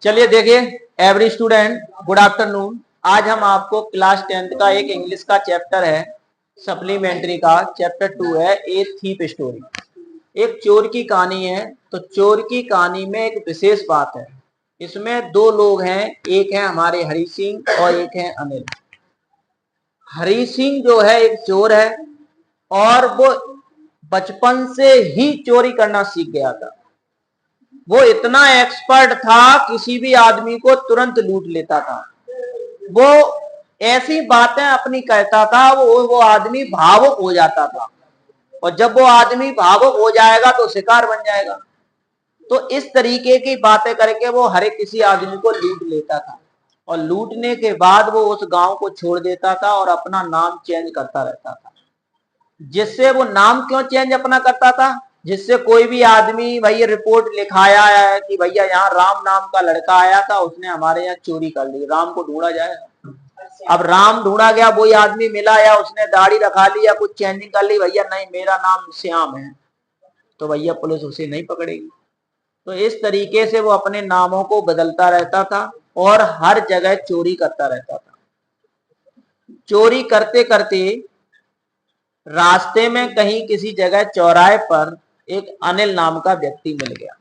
चलिए देखिए, every student good afternoon. आज हम आपको क्लास 10th का एक इंग्लिश का चैप्टर है, सप्लीमेंट्री का चैप्टर 2 है, ए थीप स्टोरी। एक चोर की कहानी है। तो चोर की कहानी में एक विशेष बात है, इसमें दो लोग हैं, एक है हमारे हरी सिंह और एक है अनिल। हरी सिंह जो है एक चोर है और वो बचपन से ही चोरी करना सीख गया था। वो इतना एक्सपर्ट था, किसी भी आदमी को तुरंत लूट लेता था। वो ऐसी बातें अपनी कहता था, वो आदमी भावुक हो जाता था, और जब वो आदमी भावुक हो जाएगा तो शिकार बन जाएगा। तो इस तरीके की बातें करके वो हर एक किसी आदमी को लूट लेता था, और लूटने के बाद वो उस गांव को छोड़ देता था और अपना नाम चेंज करता रहता था। जिससे वो नाम क्यों चेंज अपना करता था, जिससे कोई भी आदमी भैया रिपोर्ट लिखाया है कि भैया यहाँ राम नाम का लड़का आया था, उसने हमारे यहाँ चोरी कर ली, राम को ढूंढा जाए। अब राम ढूंढा गया, वही आदमी मिला, या उसने दाढ़ी रखा ली या कुछ चेंजिंग कर ली, भैया नहीं मेरा नाम श्याम है, तो भैया पुलिस उसे नहीं पकड़ेगी। तो इस तरीके से वो अपने नामों को बदलता रहता था और हर जगह चोरी करता रहता था। चोरी करते करते रास्ते में कहीं किसी जगह चौराहे पर एक अनिल नाम का व्यक्ति मिल गया।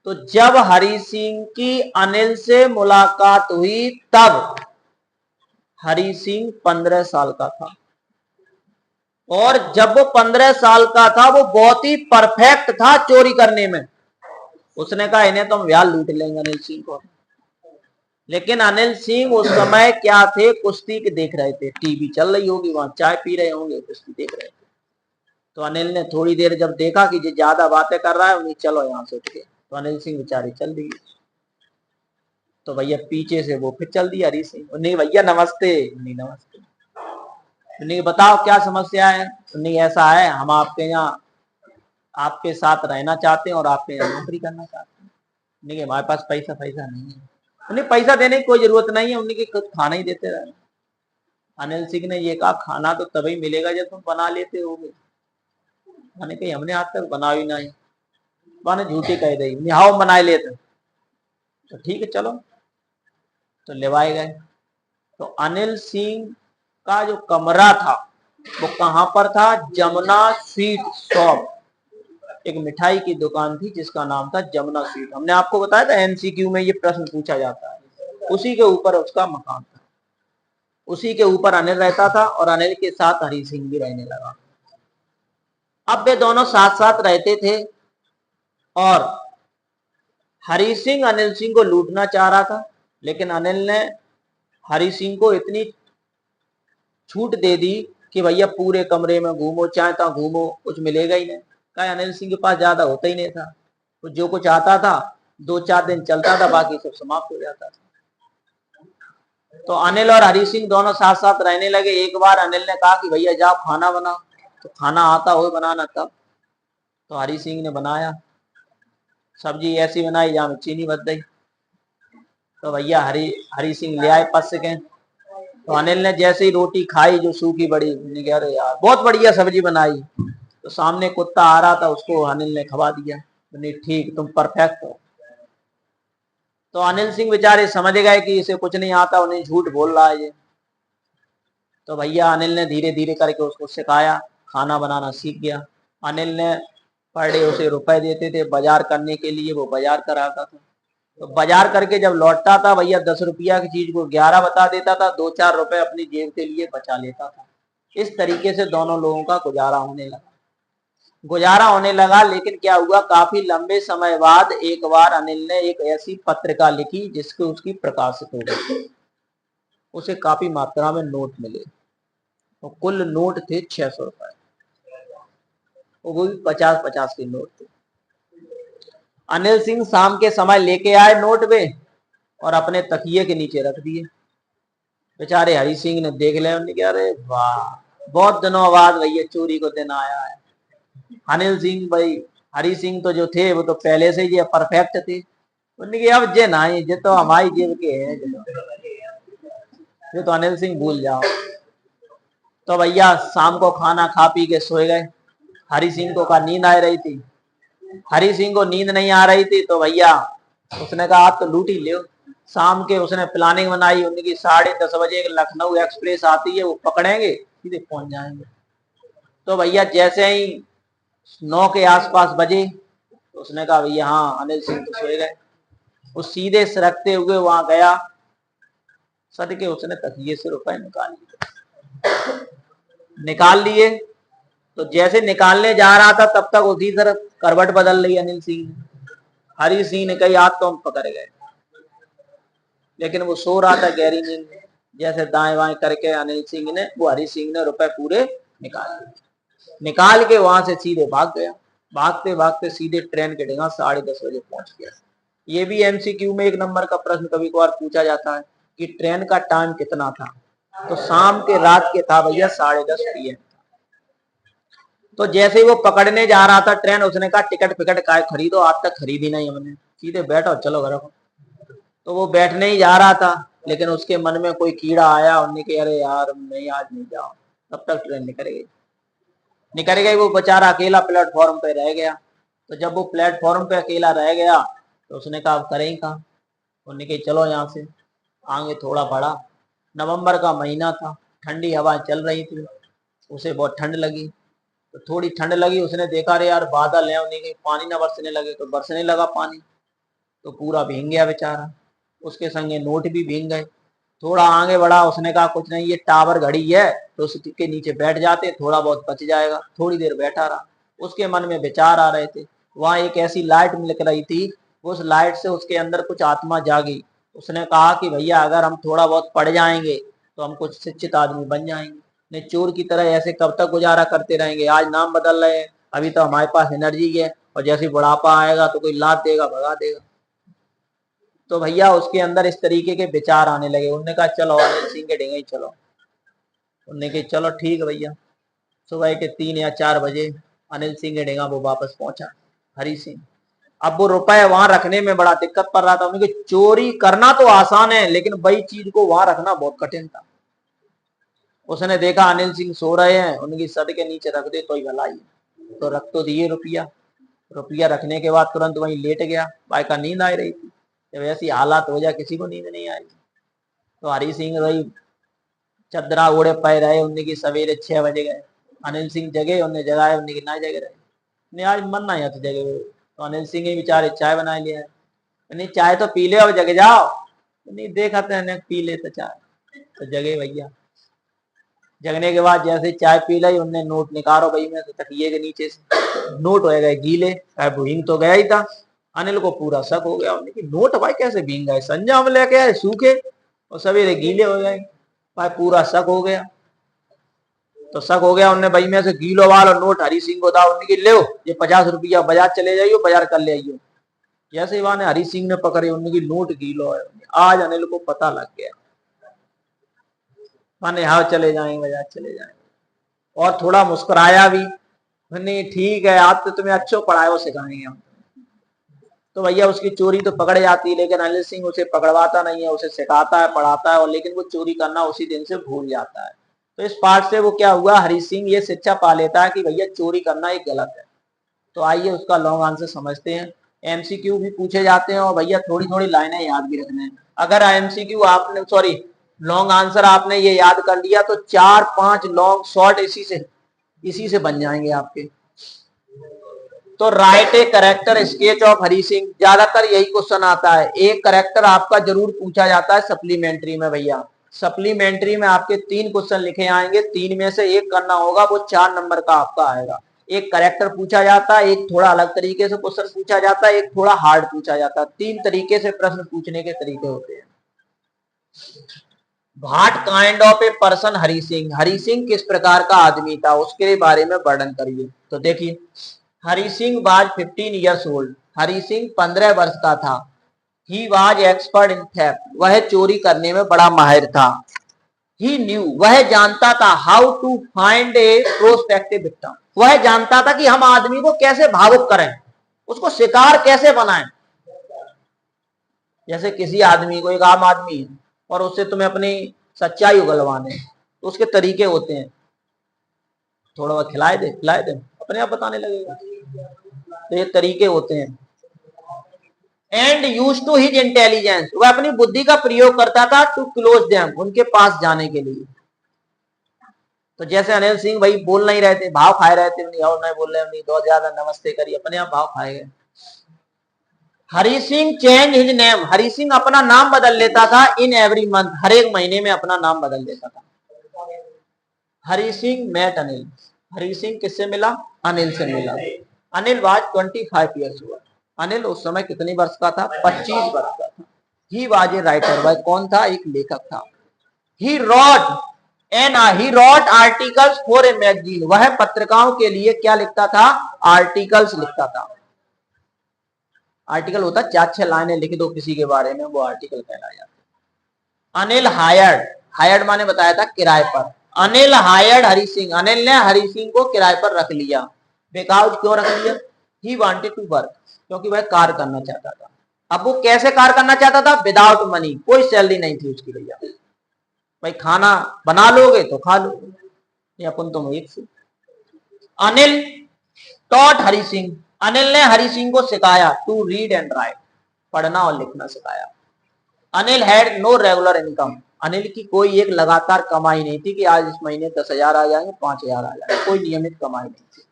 तो जब हरी सिंह की अनिल से मुलाकात हुई, तब हरी सिंह 15 साल का था, और जब वो 15 साल का था वो बहुत ही परफेक्ट था चोरी करने में। उसने कहा इन्हें तो हम ब्याह लूट लेंगे अनिल सिंह को। लेकिन अनिल सिंह उस समय क्या थे, कुश्ती के देख रहे थे, टीवी चल रही होगी, वहां चाय पी रहे होंगे, कुश्ती देख रहे थे। तो अनिल ने थोड़ी देर जब देखा कि ये ज्यादा बातें कर रहा है, उन्हें चलो यहाँ से उठ के, तो अनिल सिंह बेचारे चल दिए। तो भैया पीछे से वो फिर चल दिया हरी सिंह। नहीं भैया नमस्ते। नहीं नमस्ते। नहीं बताओ क्या समस्या है। नहीं ऐसा है, हम आपके यहाँ आपके साथ रहना चाहते हैं और आपके यहाँ नौकरी करना चाहते हैं। नहीं हमारे पास पैसा पैसा नहीं है। उन्हें पैसा देने की कोई जरूरत नहीं है, उन्हें खुद खाना ही देते रहे। अनिल सिंह ने ये कहा खाना तो तभी मिलेगा जब तुम बना लेते होगे। मैंने कही हमने आज तक बना ही नहीं। मैंने झूठी कह दी, हाउ बनाए लेते। तो ठीक है चलो, तो लेवाए गए। तो अनिल सिंह का जो कमरा था वो कहां पर था, जमुना स्वीट शॉप, एक मिठाई की दुकान थी जिसका नाम था जमुना स्वीट। हमने आपको बताया था एमसीक्यू में ये प्रश्न पूछा जाता है। उसी के ऊपर उसका मकान था, उसी के ऊपर अनिल रहता था, और अनिल के साथ हरी सिंह भी रहने लगा। अब वे दोनों साथ साथ रहते थे, और हरी सिंह अनिल सिंह को लूटना चाह रहा था, लेकिन अनिल ने हरी सिंह को इतनी छूट दे दी कि भैया पूरे कमरे में घूमो, चाहे तो घूमो, कुछ मिलेगा ही नहीं। कहा अनिल सिंह के पास ज्यादा होता ही नहीं था, तो जो कुछ आता था 2-4 दिन चलता था, बाकी सब समाप्त हो जाता था। तो अनिल और हरी सिंह दोनों साथ साथ रहने लगे। एक बार अनिल ने कहा कि भैया जाओ खाना बनाओ, तो खाना आता हो बनाना तब। तो हरी सिंह ने बनाया, सब्जी ऐसी बनाई जहाँ चीनी बच गई। तो भैया हरी सिंह ले आए पस के। तो अनिल ने जैसे ही रोटी खाई जो सूखी बड़ी, अरे यार बहुत बढ़िया सब्जी बनाई। तो सामने कुत्ता आ रहा था, उसको अनिल ने खवा दिया। नहीं ठीक, तुम परफेक्ट हो। तो अनिल सिंह बेचारे समझ गए कि इसे कुछ नहीं आता, उन्हें झूठ बोल रहा है ये। तो भैया अनिल ने धीरे धीरे करके उसको सिखाया, खाना बनाना सीख गया। अनिल ने पर डे उसे रुपए देते थे बाजार करने के लिए, वो बाजार कराता था। तो बाजार करके जब लौटता था, भैया 10 रुपया की चीज को 11 बता देता था, 2-4 रुपए अपनी जेब के लिए बचा लेता था। इस तरीके से दोनों लोगों का गुजारा होने लगा। लेकिन क्या हुआ, काफी लंबे समय बाद एक बार अनिल ने एक ऐसी पत्रिका लिखी जिसको उसकी प्रकाशित हो गई। उसे काफी मात्रा में नोट मिले, तो कुल नोट थे 600 रुपए, वो भी 50-50 के नोट थे। अनिल सिंह शाम के समय लेके आए नोट वे, और अपने तकिए के नीचे रख दिए। बेचारे हरी सिंह ने देख लिया, उन्होंने कहा अरे वाह, बहुत दिनों बाद भैया चोरी को दिन आया है। अनिल सिंह भाई, हरी सिंह तो जो थे वो तो पहले से ही परफेक्ट थे। उन्होंने कहा अब जे ना ये तो हमारी जेब के हैं, ये तो अनिल सिंह भूल जाओ। तो भैया शाम को खाना खा पी के सोए गए। हरी सिंह को का नींद आ रही थी, हरी सिंह को नींद नहीं आ रही थी तो भैया उसने कहा आप तो लूट ही लियो। शाम के उसने प्लानिंग बनाई, उनकी 10:30 बजे एक लखनऊ एक्सप्रेस आती है, वो पकड़ेंगे सीधे पहुंच जाएंगे। तो भैया जैसे ही 9 के आसपास बजे तो उसने कहा भैया हाँ अनिल सिंह तो सोए गए। वो सीधे सरकते हुए वहां गया, सद के उसने तकिए से रुपए निकाल लिए। तो जैसे निकालने जा रहा था तब तक उसी तरफ करवट बदल ली अनिल सिंह ने। हरी सिंह ने कही आज तो हम पकड़ गए, लेकिन वो सो रहा था गहरी नींद में। जैसे दाएं बाएं करके अनिल सिंह ने, वो हरी सिंह ने रुपए पूरे निकाल लिए। निकाल के वहां से सीधे भाग गया। भागते भागते सीधे ट्रेन के डेगा 10:30 बजे पहुंच गया। ये भी एमसीक्यू में 1 नंबर का प्रश्न कभी कभार पूछा जाता है कि ट्रेन का टाइम कितना था। तो शाम के रात के था भैया 10:30 PM। तो जैसे ही वो पकड़ने जा रहा था ट्रेन, उसने कहा टिकट फिकट काय खरीदो, आज तक खरीदी नहीं हमने, सीधे बैठो चलो घर को। तो वो बैठने ही जा रहा था, लेकिन उसके मन में कोई कीड़ा आया, उन्होंने कहा अरे यार नहीं आज नहीं जाओ। तब तक ट्रेन निकल गई, वो बेचारा अकेला प्लेटफॉर्म पे रह गया। तो जब वो प्लेटफॉर्म पे अकेला रह गया तो उसने कहा अब करें कहाँ। उन्होंने कहा चलो यहाँ से आगे थोड़ा बढ़ा। नवंबर का महीना था, ठंडी हवा चल रही थी, उसे बहुत ठंड लगी। तो थोड़ी ठंड लगी, उसने देखा अरे यार बादल है, उन्हें कहीं पानी ना बरसने लगे। तो बरसने लगा पानी, तो पूरा भीग गया बेचारा, उसके संगे नोट भी भीग गए। थोड़ा आगे बढ़ा, उसने कहा कुछ नहीं ये टावर घड़ी है, तो उसके नीचे बैठ जाते थोड़ा बहुत बच जाएगा। थोड़ी देर बैठा रहा, उसके मन में विचार आ रहे थे। वहां एक ऐसी लाइट मिल रही थी, उस लाइट से उसके अंदर कुछ आत्मा जागी। उसने कहा कि भैया अगर हम थोड़ा बहुत पढ़ जाएंगे तो हम कुछ शिक्षित आदमी बन जाएंगे, नहीं चोर की तरह ऐसे कब तक गुजारा करते रहेंगे। आज नाम बदल रहे हैं, अभी तो हमारे पास एनर्जी है, और जैसे बुढ़ापा आएगा तो कोई लात देगा भगा देगा। तो भैया उसके अंदर इस तरीके के विचार आने लगे। उन्होंने कहा चलो अनिल सिंह के डेंगे ही चलो। उन्होंने कहा चलो ठीक है भैया। सुबह के 3 या 4 बजे अनिल सिंह के डेंगा वो वापस पहुंचा हरी सिंह। अब वो रुपए वहां रखने में बड़ा दिक्कत पड़ रहा था। उन्होंने कहा चोरी करना तो आसान है, लेकिन वही चीज को वहां रखना बहुत कठिन था। उसने देखा अनिल सिंह सो रहे हैं, उनकी सद के नीचे रख दे तो ही भलाई। तो रख तो दिए रुपया। रुपया रखने के बाद तुरंत वहीं लेट गया। भाई का नींद आ रही थी, जब ऐसी हालात हो जाए किसी को नींद नहीं आई। तो हरी सिंह भाई चदरा ओढ़े पे रहे, उनने की सवेरे 6 बजे गए। अनिल सिंह जगे, उन्हें जगाए, उन्हें की ना जगे रहे, नहीं आज मन ना यहाँ तो जगे हुए। तो अनिल सिंह ही बेचारे चाय बना लिया है, नहीं चाय तो पी ले और जग जाओ। नहीं देखा तो पी ले तो चाय, तो जगे भैया। जगने के बाद जैसे चाय पी ली, उनने नोट निकालो भाई में से तकिए के नीचे से, नोट हो गए गीले, भींग तो गया ही था। अनिल को पूरा शक हो गया, उन्हें कि नोट भाई कैसे भींग गए, संजा में लेके आए सूखे और सवेरे गीले हो गए। भाई पूरा शक हो गया। तो शक हो गया, उनने भाई में से गीलो वाला नोट हरी सिंह को था। उन्हें ले ये 50 रुपया बाजार चले जाइयो, बाजार कर ले आइयो। जैसे ही ने हरी सिंह ने पकड़े, उनकी नोट गीलो है। आज अनिल को पता लग गया, माने हाँ चले जाएंगे बाजार चले जाएंगे। और थोड़ा मुस्कुराया भी, नहीं ठीक है आप तो तुम्हें अच्छो पढ़ाए सिखाएंगे हम। तो भैया उसकी चोरी तो पकड़ जाती है, लेकिन अनिल सिंह उसे पकड़वाता नहीं है, उसे सिखाता है पढ़ाता है, और लेकिन वो चोरी करना उसी दिन से भूल जाता है। तो इस पाठ से वो क्या हुआ, हरी सिंह ये शिक्षा पा लेता है कि भैया चोरी करना एक गलत है। तो आइए उसका लॉन्ग आंसर समझते हैं। एमसीक्यू भी पूछे जाते हैं, और भैया थोड़ी थोड़ी लाइनें याद भी रखने हैं। अगर एमसीक्यू आपने सॉरी लॉन्ग आंसर आपने ये याद कर लिया तो 4-5 लॉन्ग शॉर्ट इसी से बन जाएंगे आपके। तो write a character sketch of Hari Singh, ज्यादातर यही क्वेश्चन आता है। एक करेक्टर आपका जरूर पूछा जाता है सप्लीमेंट्री में भैया। सप्लीमेंट्री में आपके 3 क्वेश्चन लिखे आएंगे, 3 में से एक करना होगा, वो 4 नंबर का आपका आएगा। एक करेक्टर पूछा जाता है, एक थोड़ा अलग तरीके से क्वेश्चन पूछा जाता है, एक थोड़ा हार्ड पूछा जाता है। 3 तरीके से प्रश्न पूछने के तरीके होते हैं। What kind of a person Hari Singh, Hari Singh किस प्रकार का आदमी था, उसके बारे में वर्णन करिए। तो देखिए Hari Singh was 15 years old, Hari Singh 15 वर्ष का था। He was expert in theft, वह चोरी करने में बड़ा माहिर था। ही न्यू, वह जानता था, how to find a prospective victim, वह जानता था कि हम आदमी को कैसे भावुक करें, उसको शिकार कैसे बनाएं। जैसे किसी आदमी को, एक आम आदमी है और उससे तुम्हें अपनी सच्चाई उगलवाने, तो उसके तरीके होते हैं। थोड़ा बहुत खिलाए दे अपने आप बताने लगेगा। तो ये तरीके होते हैं। And use to his intelligence, वह अपनी बुद्धि का प्रयोग करता था टू क्लोज देम, उनके पास जाने के लिए। तो जैसे अनिल सिंह भाई बोल नहीं रहे थे, भाव खाए रहे थे, नहीं और नहीं बोल रहे, नहीं तो ज्यादा नमस्ते करिए, अपने आप भाव खाए गए। Hari Singh change his name, Hari Singh अपना नाम बदल लेता था इन एवरी मंथ, हर एक महीने में अपना नाम बदल लेता था। हरि सिंह मेट अनिल, हरि सिंह किससे मिला? अनिल से मिला। अनिल वाज 25 ईयर्स हुआ। अनिल उस समय कितने वर्ष का था? 25 वर्ष का था। ही वाज ए राइटर, वह कौन था? एक लेखक था। He wrote articles for a magazine, वह पत्रिकाओं के लिए क्या लिखता था? आर्टिकल्स लिखता था। आर्टिकल होता 4-6 लाइनें लिख दो किसी के बारे में, वो आर्टिकल कहलाया जाता। अनिल हायर्ड माने बताया था किराए पर। अनिल हायर्ड हरि सिंह, अनिल ने हरि सिंह को किराए पर रख लिया। बिकॉज क्यों रख लिया? ही वांटेड टू वर्क, क्योंकि वह कार्य करना चाहता था। अब वो कैसे कार्य करना चाहता था? विदाउट मनी, कोई सैलरी नहीं थी उसकी भैया। भाई खाना बना लोगे तो खा लो, ये अपन तो एक से। अनिल टॉट हरि सिंह, अनिल ने हरि सिंह को सिखाया टू रीड एंड राइट, पढ़ना और लिखना सिखाया। Anil had no regular income, Anil की कोई एक लगातार कमाई नहीं थी कि आज इस महीने 10,000 आ जाएंगे, 5,000 आ जाएंगे, कोई नियमित कमाई नहीं थी।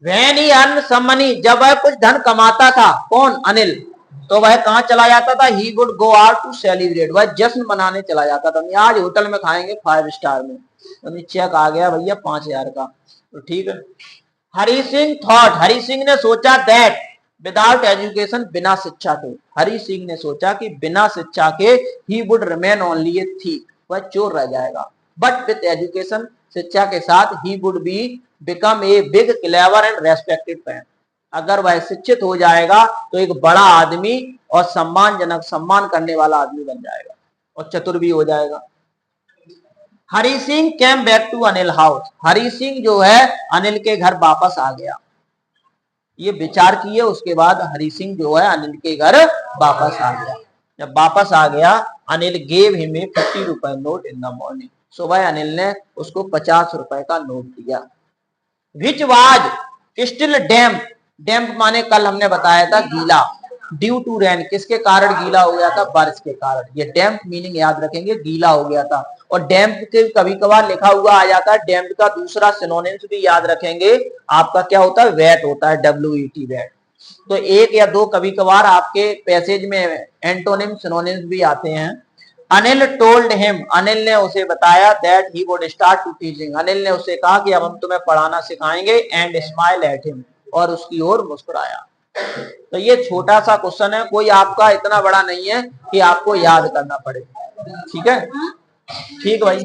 When he earned some money, जब वह कुछ धन कमाता था, कौन? अनिल, तो वह कहां चला जाता था? He would go out to celebrate, वह जश्न मनाने चला जाता था। आज होटल में खाएंगे 5 स्टार में, तो चेक आ गया भैया 5,000 का, तो ठीक है। हरि सिंह थॉट, हरि सिंह ने सोचा दैट विदाउट एजुकेशन, बिना शिक्षा के, हरि सिंह ने सोचा कि बिना शिक्षा के he would remain only a thief, वह चोर रह जाएगा। बट विथ एजुकेशन, शिक्षा के साथ, he would be become a big clever and respected man, अगर वह शिक्षित हो जाएगा तो एक बड़ा आदमी और सम्मानजनक, सम्मान करने वाला आदमी बन जाएगा और चतुर भी हो जाएगा। Hari Singh came back to Anil house, Hari Singh जो है अनिल के घर वापस आ गया। ये विचार किए, उसके बाद हरि सिंह जो है अनिल के घर वापस आ गया। जब वापस आ गया, अनिल गेव हिम ए 50 रुपए नोट इन द मॉर्निंग, सुबह अनिल ने उसको 50 रुपए का नोट दिया। विच वाज स्टिल डैम्प, डैम्प माने कल हमने बताया था गीला, ड्यू टू रेन, किसके कारण गीला हो गया था? बारिश के कारण। ये डैम्प मीनिंग याद रखेंगे, गीला हो गया था। और डैम्प के कभी कभार लिखा हुआ आ जाता है, डैम्प का दूसरा सिनोनिम्स भी याद रखेंगे, आपका क्या होता है? वेट होता है, WET वेट। तो एक या दो कभी कभार आपके पैसेज में एंटोनिम सिनोनिम्स भी आते हैं। अनिल टोल्ड हिम, अनिल ने उसे बताया that he would start to teaching, Anil ने उसे कहा कि अब हम तुम्हें पढ़ाना सिखाएंगे। एंड स्माइल एट हिम, और उसकी ओर मुस्कुराया। तो ये छोटा सा क्वेश्चन है, कोई आपका इतना बड़ा नहीं है कि आपको याद करना पड़े। ठीक है, ठीक भाई।